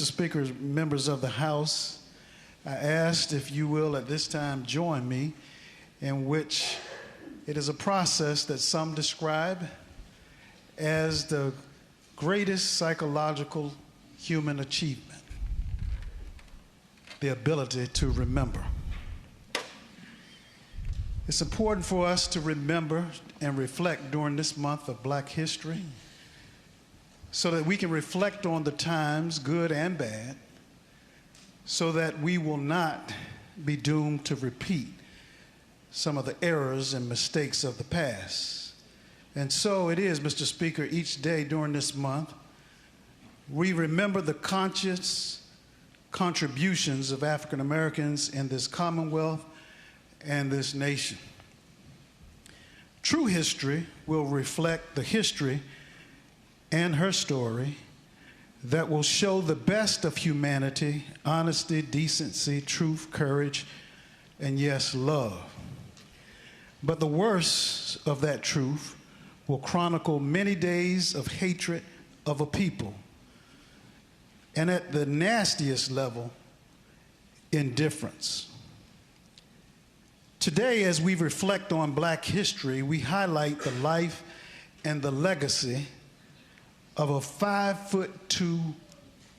Mr. Speaker, members of the House, I asked if you will at this time join me in which it is a process that some describe as the greatest psychological human achievement, the ability to remember. It's important for us to remember and reflect during this month of Black History so that we can reflect on the times, good and bad, so that we will not be doomed to repeat some of the errors and mistakes of the past. And so it is, Mr. Speaker, each day during this month, we remember the conscious contributions of African Americans in this Commonwealth and this nation. True history will reflect the history and her story that will show the best of humanity, honesty, decency, truth, courage, and yes, love. But the worst of that truth will chronicle many days of hatred of a people, and at the nastiest level, indifference. Today, as we reflect on Black history, we highlight the life and the legacy of a 5'2"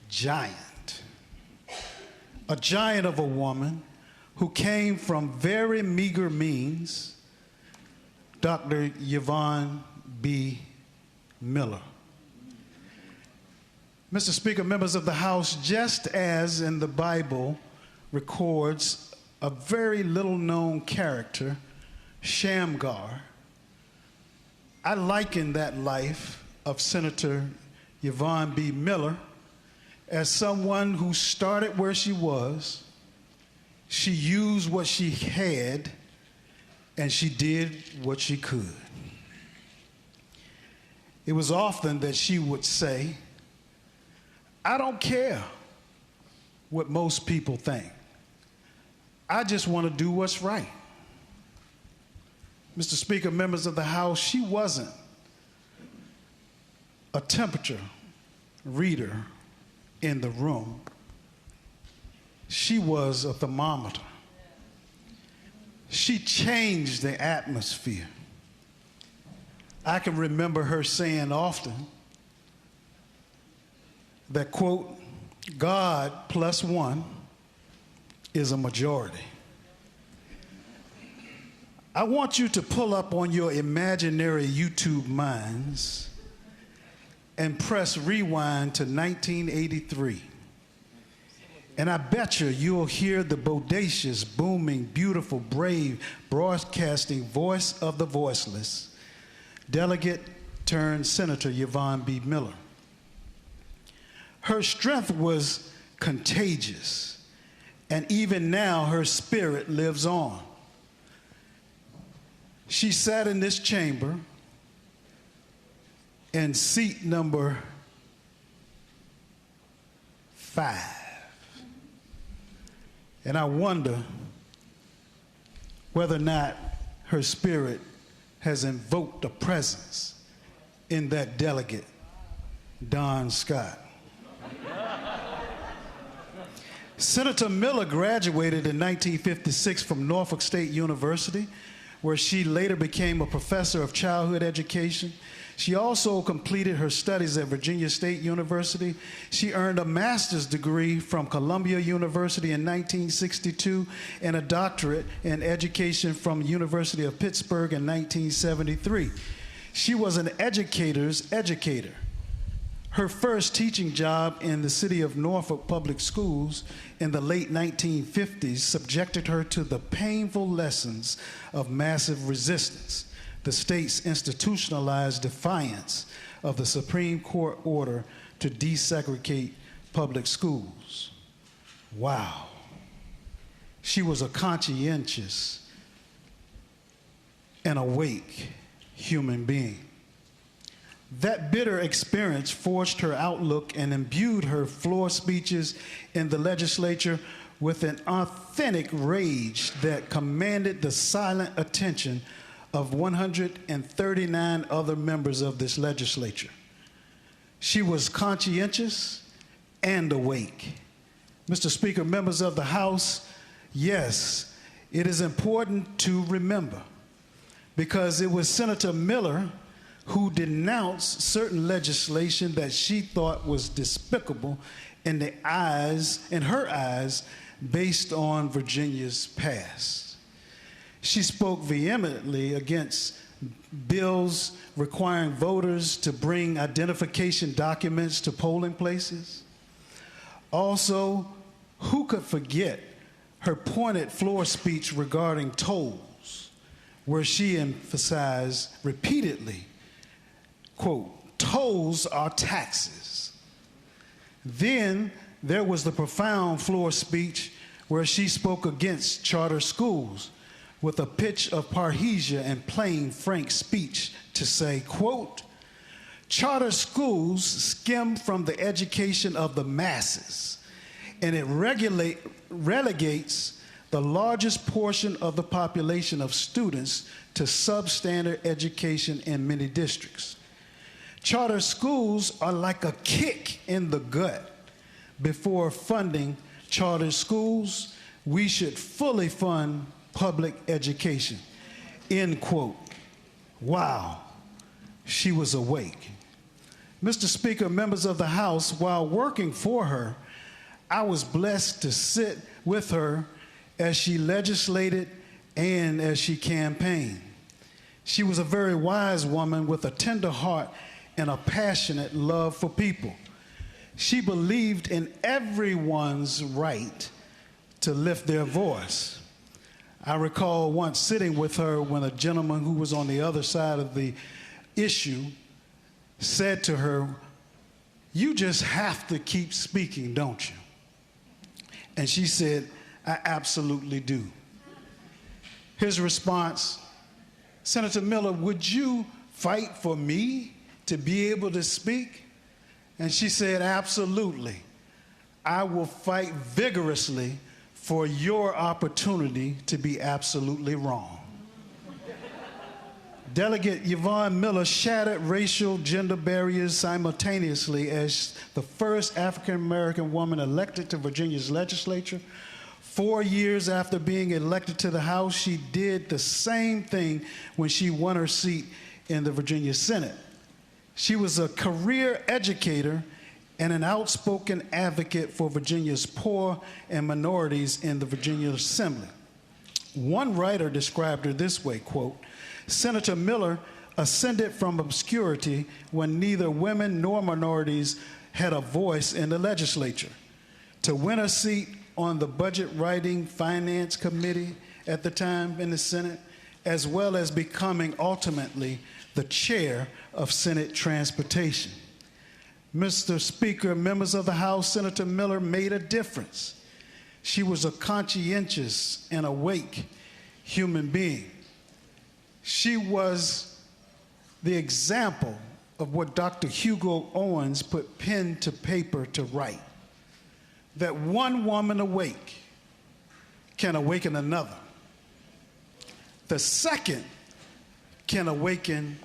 giant, a giant of a woman who came from very meager means, Dr. Yvonne B. Miller. Mr. Speaker, members of the House, just as in the Bible records a very little known character, Shamgar, I liken that life of Senator Yvonne B. Miller as someone who started where she was, she used what she had, and she did what she could. It was often that she would say, I don't care what most people think. I just want to do what's right. Mr. Speaker, members of the House, she wasn't a temperature reader in the room. She was a thermometer. She changed the atmosphere. I can remember her saying often that, quote, God plus one is a majority. I want you to pull up on your imaginary YouTube minds and press rewind to 1983. And I bet you'll hear the bodacious, booming, beautiful, brave, broadcasting voice of the voiceless, Delegate turned Senator Yvonne B. Miller. Her strength was contagious, and even now her spirit lives on. She sat in this chamber in seat number 5. And I wonder whether or not her spirit has invoked a presence in that delegate, Don Scott. Senator Miller graduated in 1956 from Norfolk State University, where she later became a professor of childhood education. She also completed her studies at Virginia State University. She earned a master's degree from Columbia University in 1962 and a doctorate in education from University of Pittsburgh in 1973. She was an educator's educator. Her first teaching job in the city of Norfolk Public Schools in the late 1950s subjected her to the painful lessons of massive resistance, the state's institutionalized defiance of the Supreme Court order to desegregate public schools. Wow. She was a conscientious and awake human being. That bitter experience forged her outlook and imbued her floor speeches in the legislature with an authentic rage that commanded the silent attention of 139 other members of this legislature. She was conscientious and awake. Mr. Speaker, members of the House, yes, it is important to remember, because it was Senator Miller who denounced certain legislation that she thought was despicable in her eyes, based on Virginia's past. She spoke vehemently against bills requiring voters to bring identification documents to polling places. Also, who could forget her pointed floor speech regarding tolls, where she emphasized repeatedly, quote, "Tolls are taxes." Then there was the profound floor speech where she spoke against charter schools with a pitch of parrhesia and plain frank speech to say, quote, "Charter schools skim from the education of the masses, and it relegates the largest portion of the population of students to substandard education in many districts. Charter schools are like a kick in the gut. Before funding charter schools, we should fully fund public education," end quote. Wow, she was awake. Mr. Speaker, members of the House, while working for her, I was blessed to sit with her as she legislated and as she campaigned. She was a very wise woman with a tender heart and a passionate love for people. She believed in everyone's right to lift their voice. I recall once sitting with her when a gentleman who was on the other side of the issue said to her, "You just have to keep speaking, don't you?" And she said, "I absolutely do." His response, "Senator Miller, would you fight for me to be able to speak?" And she said, "Absolutely. I will fight vigorously for your opportunity to be absolutely wrong." Delegate Yvonne Miller shattered racial gender barriers simultaneously as the first African-American woman elected to Virginia's legislature. 4 years after being elected to the House, she did the same thing when she won her seat in the Virginia Senate. She was a career educator and an outspoken advocate for Virginia's poor and minorities in the Virginia Assembly. One writer described her this way, quote, "Senator Miller ascended from obscurity when neither women nor minorities had a voice in the legislature. To win a seat on the Budget Writing Finance Committee at the time in the Senate, as well as becoming ultimately the chair of Senate Transportation. Mr. Speaker, members of the House, Senator Miller made a difference. She was a conscientious and awake human being. She was the example of what Dr. Hugo Owens put pen to paper to write, that one woman awake can awaken another. The second can awaken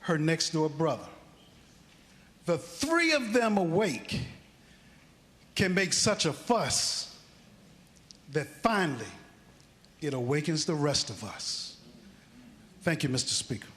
her next door brother. The three of them awake can make such a fuss that finally it awakens the rest of us. Thank you, Mr. Speaker.